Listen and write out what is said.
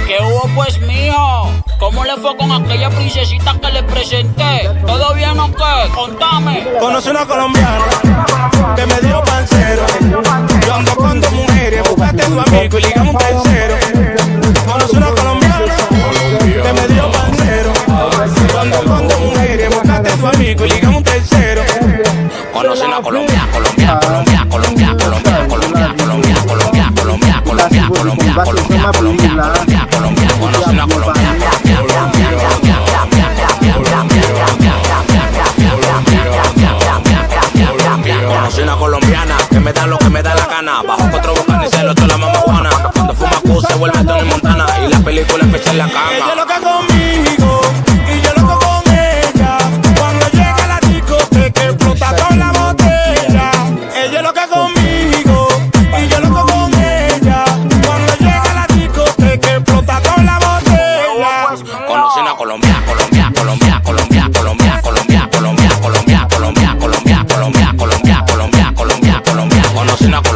¿Qué hubo pues, mijo? ¿Cómo le fue con aquella princesita que le presenté? ¿Todo bien o qué? Contame. Conocí una colombiana que me dio pancero. Yo ando con dos mujeres, búscate tu amigo y ligamos un tercero. Conocí una colombiana que me dio pancero. Yo ando con dos mujeres, búscate tu amigo y ligamos un tercero. Conocí una Colombia, Colombia, Colombia, Colombia, Colombia, Colombia, Colombia, Colombia, Colombia, Colombia, Colombia, Colombia, Colombia, Colombia. Conocí una Colombia. Conocí una colombiana que me da lo que me da la gana. Bajo 4 bocanes y se lo estoy la mamá Juana. Cuando fuma Q se vuelve Tony Montana. Y la película empieza en la cama. Ella loca conmigo y yo loco con ella. Cuando llega a la discoteca explota toda la botella. Ella loca conmigo y yo loco con ella. Cuando llega a la discoteca explota toda la botella. Conocí una Colombia, Colombia, Colombia, Colombia, Colombia, Colombia, Colombia, Colombia, Colombia, Colombia, Colombia, Colombia, Colombia, Colombia, Colombia. Conocí una Colombia.